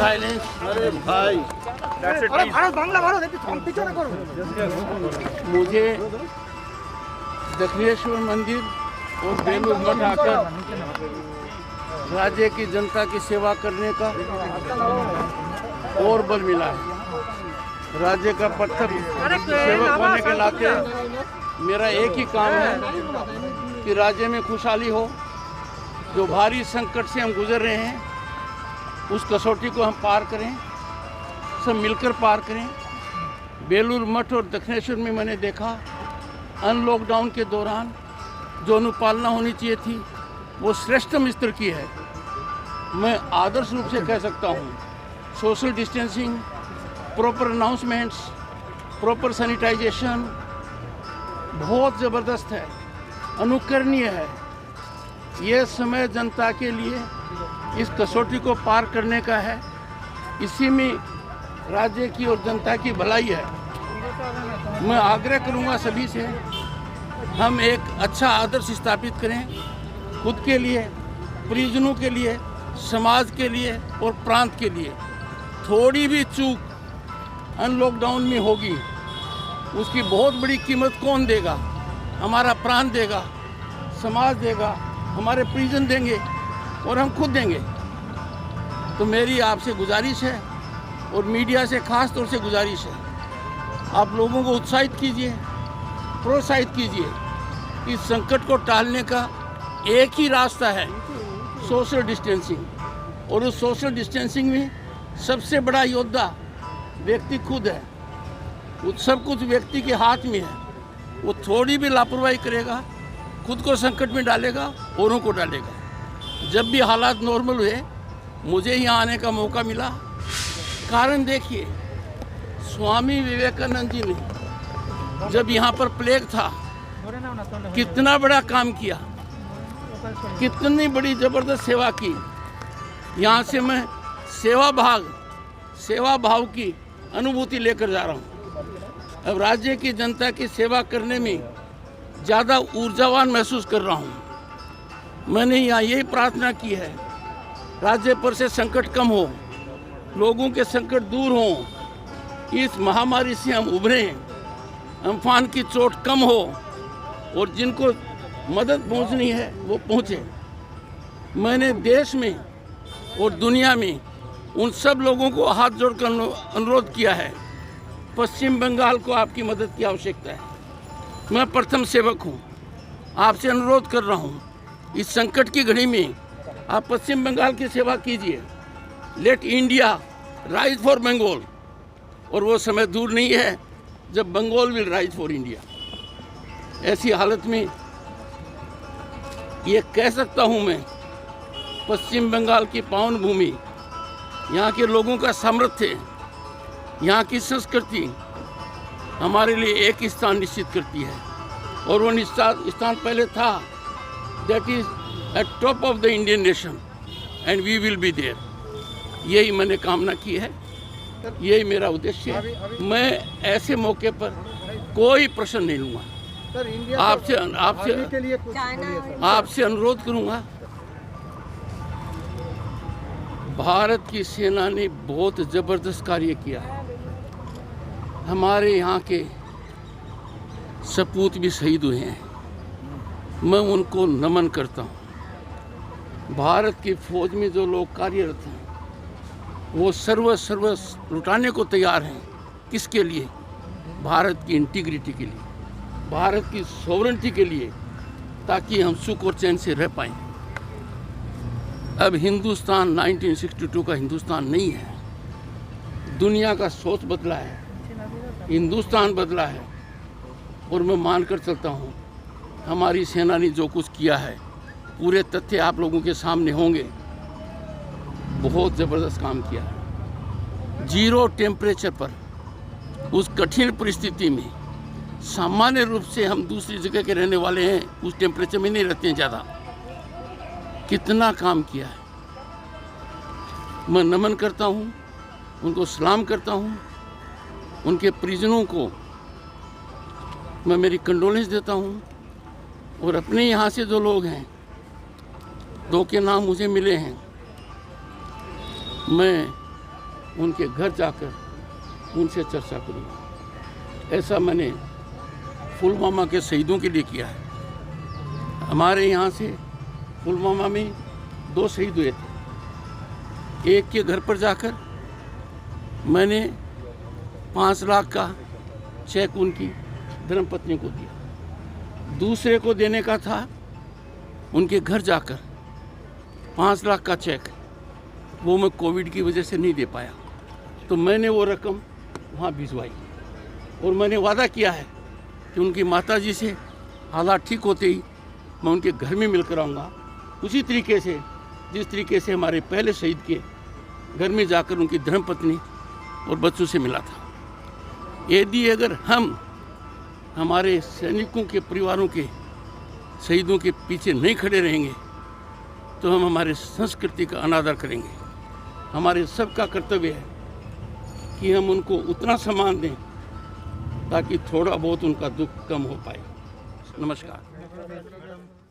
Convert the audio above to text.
Silence. अरे भाई मुझे दक्षिणेश्वर मंदिर और बेलूर मठ आकर राज्य की जनता की सेवा करने का और बल मिला है। राज्य का प्रथम सेवक होने के नाते मेरा एक ही काम है कि राज्य में खुशहाली हो। जो भारी संकट से हम गुजर रहे हैं उस कसौटी को हम पार करें, सब मिलकर पार करें। बेलूर मठ और दक्षिणेश्वर में मैंने देखा अनलॉकडाउन के दौरान जो अनुपालना होनी चाहिए थी वो श्रेष्ठतम स्तर की है। मैं आदर्श रूप से कह सकता हूँ social distancing, proper announcements, proper sanitisation बहुत ज़बरदस्त है, अनुकरणीय है। ये समय जनता के लिए इस कसौटी को पार करने का है। इसी में राज्य की और जनता की भलाई है। मैं आग्रह करूंगा सभी से हम एक अच्छा आदर्श स्थापित करें, खुद के लिए, परिजनों के लिए, समाज के लिए और प्रांत के लिए। थोड़ी भी चूक अनलॉकडाउन में होगी उसकी बहुत बड़ी कीमत कौन देगा? हमारा प्रांत देगा, समाज देगा, हमारे परिजन देंगे और हम खुद देंगे। तो मेरी आपसे गुजारिश है और मीडिया से खास तौर से गुजारिश है, आप लोगों को उत्साहित कीजिए, प्रोत्साहित कीजिए। इस संकट को टालने का एक ही रास्ता है, सोशल डिस्टेंसिंग। और उस सोशल डिस्टेंसिंग में सबसे बड़ा योद्धा व्यक्ति खुद है। वो सब कुछ व्यक्ति के हाथ में है। वो थोड़ी भी लापरवाही करेगा खुद को संकट में डालेगा, औरों को डालेगा। जब भी हालात नॉर्मल हुए मुझे यहाँ आने का मौका मिला। कारण देखिए, स्वामी विवेकानंद जी ने जब यहाँ पर प्लेग था कितना बड़ा काम किया, कितनी बड़ी जबरदस्त सेवा की। यहाँ से मैं सेवा भाव की अनुभूति लेकर जा रहा हूँ। अब राज्य की जनता की सेवा करने में ज़्यादा ऊर्जावान महसूस कर रहा हूँ। मैंने यहाँ यही प्रार्थना की है, राज्य पर से संकट कम हो, लोगों के संकट दूर हों, इस महामारी से हम उभरें, अम्फान की चोट कम हो और जिनको मदद पहुँचनी है वो पहुँचे। मैंने देश में और दुनिया में उन सब लोगों को हाथ जोड़कर अनुरोध किया है, पश्चिम बंगाल को आपकी मदद की आवश्यकता है। मैं प्रथम सेवक हूँ, आपसे अनुरोध कर रहा हूँ इस संकट की घड़ी में आप पश्चिम बंगाल की सेवा कीजिए। Let India rise for Bengal. और वो समय दूर नहीं है जब Bengal will rise for India. ऐसी हालत में ये कह सकता हूँ मैं, पश्चिम बंगाल की पावन भूमि, यहाँ के लोगों का सामर्थ्य, यहाँ की संस्कृति हमारे लिए एक स्थान निश्चित करती है। और वो स्थान पहले था, that is at top of the Indian nation and we will be there. यही मैंने कामना की है, यही मेरा उद्देश्य है। मैं ऐसे मौके पर कोई प्रश्न नहीं लूँगा। आपसे अनुरोध करूँगा, भारत की सेना ने बहुत ज़बरदस्त कार्य किया है। हमारे यहाँ के सपूत भी शहीद हुए हैं, मैं उनको नमन करता हूँ। भारत की फौज में जो लोग कार्यरत हैं वो सर्व लुटाने को तैयार हैं। किसके लिए? भारत की इंटीग्रिटी के लिए, भारत की सॉवरेनिटी के लिए, ताकि हम सुख और चैन से रह पाएं। अब हिंदुस्तान 1962 का हिंदुस्तान नहीं है। दुनिया का सोच बदला है, हिंदुस्तान बदला है। और मैं मानकर चलता हूँ हमारी सेना ने जो कुछ किया है, पूरे तथ्य आप लोगों के सामने होंगे। बहुत ज़बरदस्त काम किया है। 0 टेम्परेचर पर उस कठिन परिस्थिति में, सामान्य रूप से हम दूसरी जगह के रहने वाले हैं, उस टेम्परेचर में नहीं रहते हैं ज़्यादा। कितना काम किया है। मैं नमन करता हूँ, उनको सलाम करता हूँ। उनके परिजनों को मैं मेरी कंडोलेंस देता हूँ। और अपने यहाँ से जो लोग हैं, 2 के नाम मुझे मिले हैं, मैं उनके घर जाकर उनसे चर्चा करूँगा। ऐसा मैंने पुलवामा के शहीदों के लिए किया है। हमारे यहाँ से पुलवामा में 2 शहीद हुए थे। एक के घर पर जाकर मैंने 5 लाख का चेक उनकी धर्मपत्नी को दिया। दूसरे को देने का था, उनके घर जाकर 5 लाख का चेक, वो मैं कोविड की वजह से नहीं दे पाया, तो मैंने वो रकम वहाँ भिजवाई और मैंने वादा किया है कि उनकी माताजी से हालात ठीक होते ही मैं उनके घर में मिलकर आऊँगा, उसी तरीके से जिस तरीके से हमारे पहले शहीद के घर में जाकर उनकी धर्मपत्नी और बच्चों से मिला था। यदि अगर हम हमारे सैनिकों के परिवारों के शहीदों के पीछे नहीं खड़े रहेंगे तो हम हमारे संस्कृति का अनादर करेंगे। हमारे सबका कर्तव्य है कि हम उनको उतना सम्मान दें ताकि थोड़ा बहुत उनका दुख कम हो पाए। नमस्कार।